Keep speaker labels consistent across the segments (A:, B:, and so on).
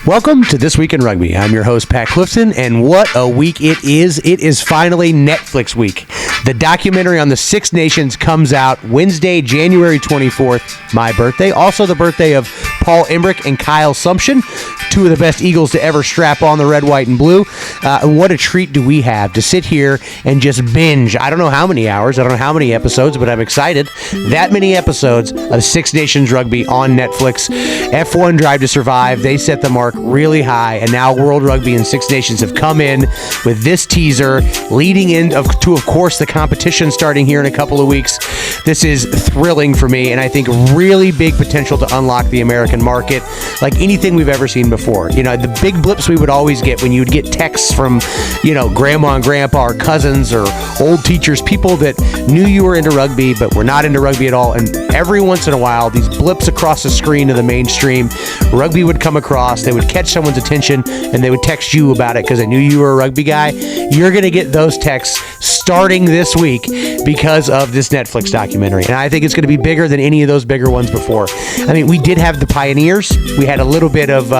A: Welcome to This Week in Rugby. I'm your host, Pat Clifton, and what a week it is. It is finally Netflix week. The documentary on the Six Nations comes out Wednesday, January 24th, my birthday. Also the birthday of Paul Emmerich and Kyle Sumption, two of the best Eagles to ever strap on the red, white, and blue. And what a treat do we have to sit here and just binge. I don't know how many hours, I don't know how many episodes, but I'm excited. That many episodes of Six Nations Rugby on Netflix. F1 Drive to Survive, they set the mark really high, and now World Rugby and Six Nations have come in with this teaser leading into, of course, the competition starting here in a couple of weeks. This is thrilling for me, and I think really big potential to unlock the American market like anything we've ever seen before. You know, the big blips we would always get when you would get texts from, you know, grandma and grandpa or cousins or old teachers, people that knew you were into rugby but were not into rugby at all, and every once in a while, these blips across the screen of the mainstream, rugby would come across, they would catch someone's attention, and they would text you about it because they knew you were a rugby guy. You're going to get those texts starting this week because of this Netflix documentary, and I think it's going to be bigger than any of those bigger ones before. I mean, we did have the Pioneers. We had a little bit of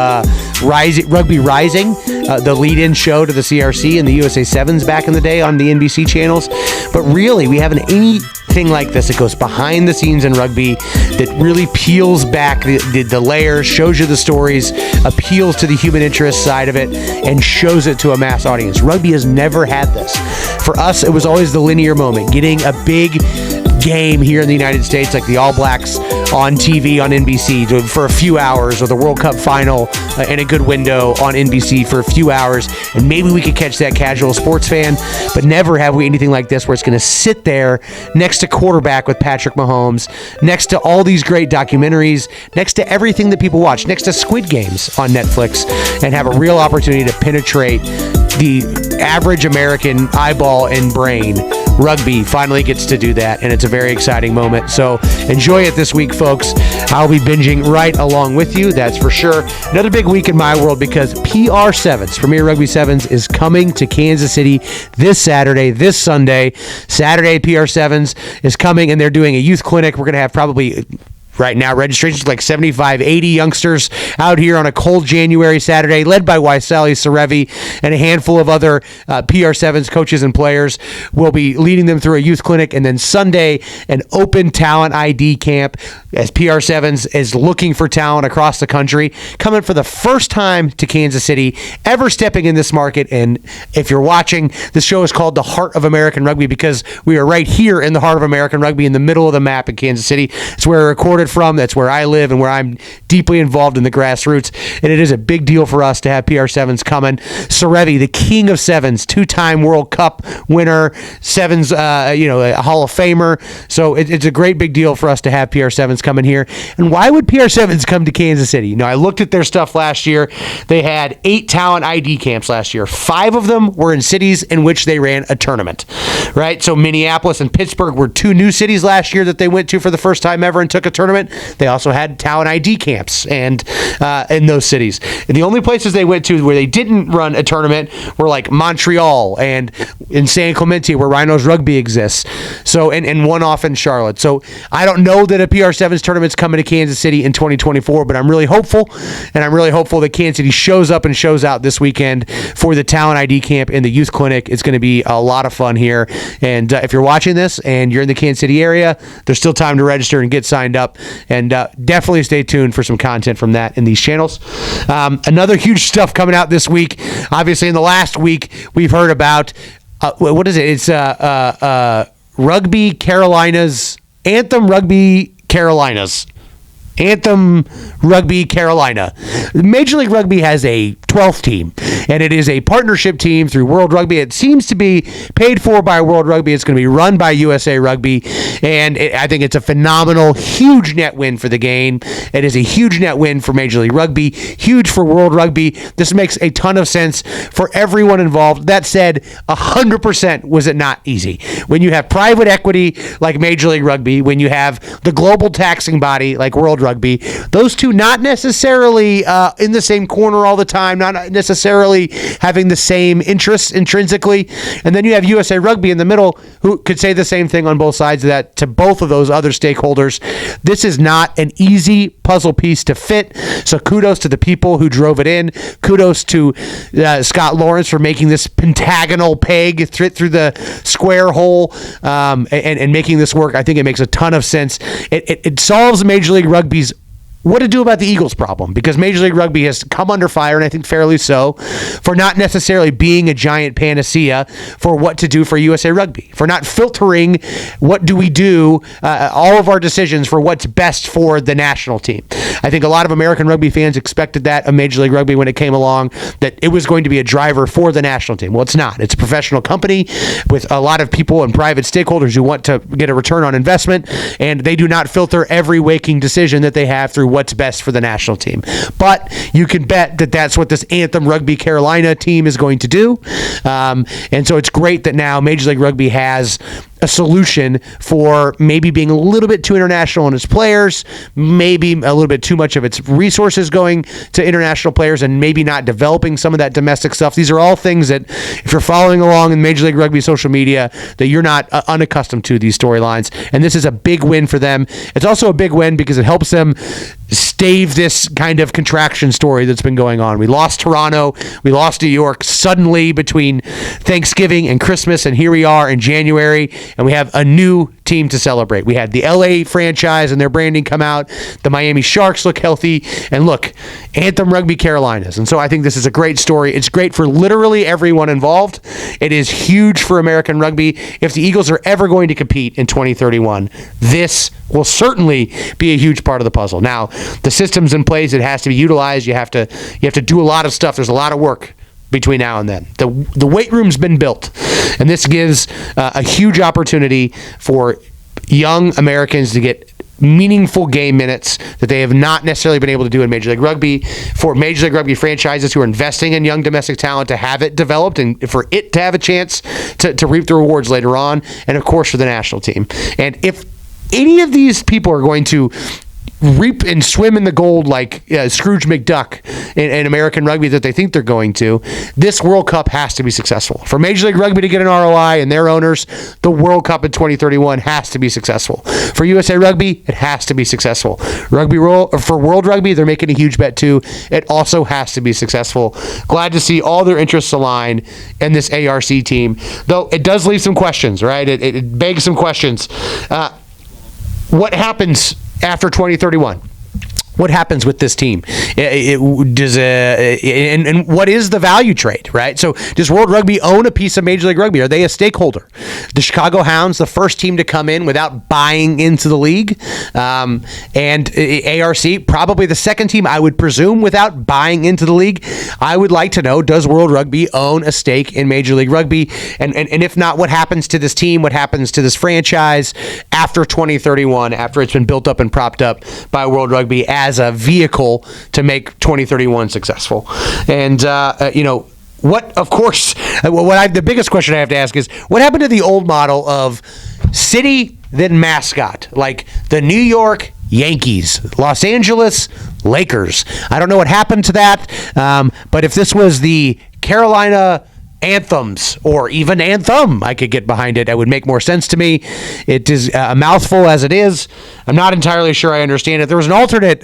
A: Rugby Rising, the lead-in show to the CRC and the USA Sevens back in the day on the NBC channels, but really, we haven't anything like this. It goes behind the scenes in rugby that really peels back the layers, shows you the stories, appeals to the human interest side of it, and shows it to a mass audience. Rugby has never had this. For us, it was always the linear moment, getting a big game here in the United States, like the All Blacks on TV on NBC for a few hours, or the World Cup final in a good window on NBC for a few hours, and maybe we could catch that casual sports fan, but never have we anything like this where it's going to sit there next to quarterback with Patrick Mahomes, next to all these great documentaries, next to everything that people watch, next to Squid Games on Netflix, and have a real opportunity to penetrate the average American eyeball and brain. Rugby finally gets to do that, and it's a very exciting moment. So enjoy it this week, folks. I'll be binging right along with you, that's for sure. Another big week in my world because PR7s, Premier Rugby Sevens, is coming to Kansas City this Saturday, this Sunday. Saturday, PR7s is coming, and they're doing a youth clinic. We're going to have probably... Right now, registrations like 75, 80 youngsters out here on a cold January Saturday, led by Waisali Sarevi and a handful of other PR7s coaches and players. Will be leading them through a youth clinic, and then Sunday, an open talent ID camp as PR7s is looking for talent across the country, coming for the first time to Kansas City, ever stepping in this market. And if you're watching, this show is called The Heart of American Rugby because we are right here in the heart of American Rugby, in the middle of the map in Kansas City. It's where we're recorded from. That's where I live and where I'm deeply involved in the grassroots. And it is a big deal for us to have PR7s coming. Sarevi, the king of sevens, two-time World Cup winner, sevens, a Hall of Famer. So it's a great big deal for us to have PR7s coming here. And why would PR7s come to Kansas City? You know, I looked at their stuff last year. They had 8 talent ID camps last year. 5 of them were in cities in which they ran a tournament, right? So Minneapolis and Pittsburgh were 2 new cities last year that they went to for the first time ever and took a tournament. They also had talent ID camps and in those cities. And the only places they went to where they didn't run a tournament were like Montreal and in San Clemente, where Rhinos Rugby exists. So and one off in Charlotte. So I don't know that a PR7s tournament's coming to Kansas City in 2024, but I'm really hopeful, and I'm really hopeful that Kansas City shows up and shows out this weekend for the talent ID camp and the youth clinic. It's going to be a lot of fun here. And if you're watching this and you're in the Kansas City area, there's still time to register and get signed up. And definitely stay tuned for some content from that in these channels. Another huge stuff coming out this week. Obviously, in the last week, we've heard about, what is it? It's Rugby Carolinas, Anthem Rugby Carolinas. Anthem Rugby Carolina. Major League Rugby has a 12th team, and it is a partnership team through World Rugby. It seems to be paid for by World Rugby. It's going to be run by USA Rugby, and I think it's a phenomenal, huge net win for the game. It is a huge net win for Major League Rugby, huge for World Rugby. This makes a ton of sense for everyone involved. That said, 100% was it not easy. When you have private equity like Major League Rugby, when you have the global taxing body like World Rugby, those two not necessarily in the same corner all the time, not necessarily necessarily having the same interests intrinsically. And then you have USA Rugby in the middle, who could say the same thing on both sides of that to both of those other stakeholders. This is not an easy puzzle piece to fit. So kudos to the people who drove it in. Kudos to Scott Lawrence for making this pentagonal peg fit through the square hole and making this work. I think it makes a ton of sense. It solves Major League Rugby's what to do about the Eagles problem, because Major League Rugby has come under fire, and I think fairly so, for not necessarily being a giant panacea for what to do for USA Rugby, for not filtering what do we do, all of our decisions for what's best for the national team. I think a lot of American rugby fans expected that of Major League Rugby when it came along, that it was going to be a driver for the national team. Well, it's not. It's a professional company with a lot of people and private stakeholders who want to get a return on investment, and they do not filter every waking decision that they have through what's best for the national team. But you can bet that that's what this Anthem Rugby Carolina team is going to do. And so it's great that now Major League Rugby has a solution for maybe being a little bit too international in its players, maybe a little bit too much of its resources going to international players, and maybe not developing some of that domestic stuff. These are all things that, if you're following along in Major League Rugby social media, that you're not unaccustomed to these storylines. And this is a big win for them. It's also a big win because it helps them stave this kind of contraction story that's been going on. We lost Toronto, we lost New York suddenly between Thanksgiving and Christmas, and here we are in January, and we have a new team to celebrate. We had the LA franchise and their branding come out. The Miami Sharks look healthy, and look, Anthem Rugby Carolinas. And so I think this is a great story. It's great for literally everyone involved. It is huge for American rugby. If the Eagles are ever going to compete in 2031, this will certainly be a huge part of the puzzle. Now, the system's in place. It has to be utilized. You have to do a lot of stuff. There's a lot of work between now and then. The weight room's been built, and this gives a huge opportunity for young Americans to get meaningful game minutes that they have not necessarily been able to do in Major League Rugby, for Major League Rugby franchises who are investing in young domestic talent to have it developed and for it to have a chance to reap the rewards later on, and of course for the national team. And if any of these people are going to reap and swim in the gold like Scrooge McDuck in American rugby that they think they're going to, this World Cup has to be successful. For Major League Rugby to get an ROI and their owners, the World Cup in 2031 has to be successful. For USA Rugby, it has to be successful. For World Rugby, they're making a huge bet too. It also has to be successful. Glad to see all their interests align in this ARC team, though it does leave some questions, right? It begs some questions. What happens after 2031? What happens with this team? And what is the value trade, right? So does World Rugby own a piece of Major League Rugby? Are they a stakeholder? The Chicago Hounds, the first team to come in without buying into the league. And ARC, probably the second team, I would presume, without buying into the league. I would like to know, does World Rugby own a stake in Major League Rugby? And if not, what happens to this team? What happens to this franchise after 2031, after it's been built up and propped up by World Rugby as a vehicle to make 2031 successful? And, the biggest question I have to ask is, what happened to the old model of city, then mascot, like the New York Yankees, Los Angeles Lakers? I don't know what happened to that, but if this was the Carolina Anthems, or even Anthem, I could get behind it. It would make more sense to me. It is a mouthful as it is. I'm not entirely sure I understand it. There was an alternate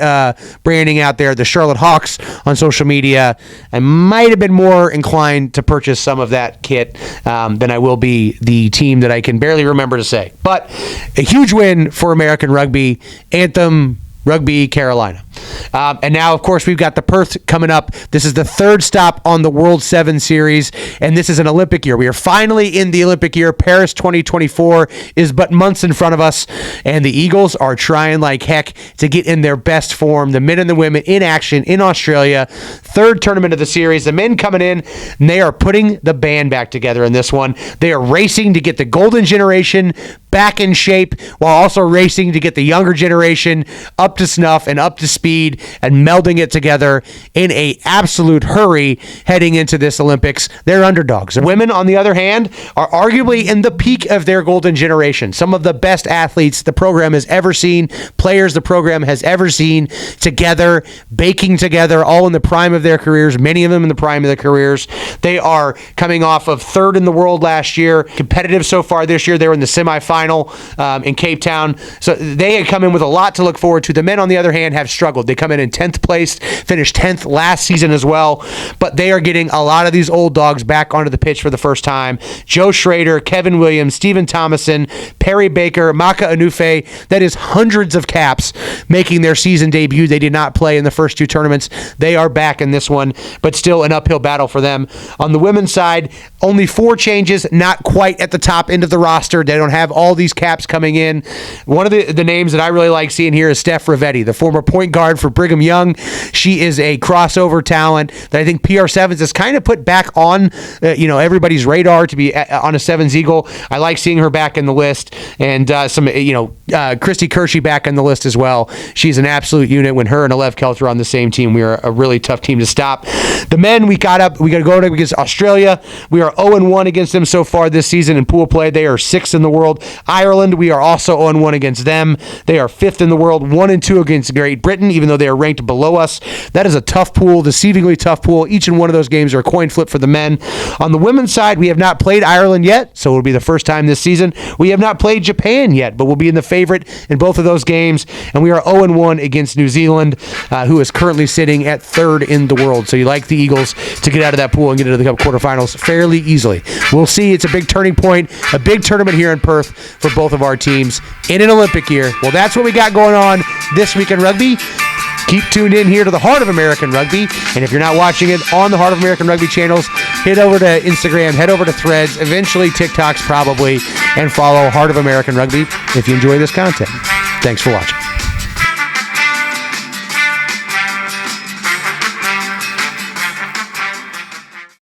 A: branding out there, the Charlotte Hawks, on social media. I might have been more inclined to purchase some of that kit than I will be the team that I can barely remember to say. But a huge win for American rugby. Anthem Rugby Carolina. And now, of course, we've got the Perth coming up. This is the third stop on the World 7 Series, and this is an Olympic year. We are finally in the Olympic year. Paris 2024 is but months in front of us, and the Eagles are trying like heck to get in their best form. The men and the women in action in Australia. Third tournament of the series. The men coming in, and they are putting the band back together in this one. They are racing to get the golden generation back in shape, while also racing to get the younger generation up to snuff and up to speed speed and melding it together in a absolute hurry heading into this Olympics. They're underdogs. Women, on the other hand, are arguably in the peak of their golden generation. Some of the best athletes the program has ever seen, players the program has ever seen, together, baking together, all in the prime of their careers, many of them in the prime of their careers. They are coming off of third in the world last year, competitive so far this year. They were in the semifinal in Cape Town. So they had come in with a lot to look forward to. The men, on the other hand, have struggled. They come in 10th place, finished 10th last season as well, but they are getting a lot of these old dogs back onto the pitch for the first time. Joe Schrader, Kevin Williams, Stephen Thomason, Perry Baker, Maka Anufe. That is hundreds of caps making their season debut. They did not play in the first two tournaments. They are back in this one, but still an uphill battle for them. On the women's side, only 4 changes, not quite at the top end of the roster. They don't have all these caps coming in. One of the names that I really like seeing here is Steph Rivetti, the former point guard for Brigham Young. She is a crossover talent that I think PR7s has kind of put back on everybody's radar to be on a Sevens Eagle. I like seeing her back in the list, and Christy Kershey back in the list as well. She's an absolute unit. When her and Alev Kelter are on the same team, we are a really tough team to stop. The men, we got to go against Australia. We are 0-1 against them so far this season in pool play. They are 6th in the world. Ireland, we are also 0-1 against them. They are 5th in the world, 1-2 against Great Britain, even though they are ranked below us. That is a tough pool, deceivingly tough pool. Each and one of those games are a coin flip for the men. On the women's side, we have not played Ireland yet, so it'll be the first time this season. We have not played Japan yet, but we'll be in the favorite in both of those games, and we are 0-1 against New Zealand, who is currently sitting at 3rd in the world. So you like the Eagles to get out of that pool and get into the quarterfinals fairly easily. We'll see. It's a big turning point, a big tournament here in Perth for both of our teams in an Olympic year. Well, that's what we got going on this week in rugby. Keep tuned in here to the Heart of American Rugby. And if you're not watching it on the Heart of American Rugby channels, head over to Instagram, head over to Threads, eventually TikToks probably, and follow Heart of American Rugby if you enjoy this content. Thanks for watching.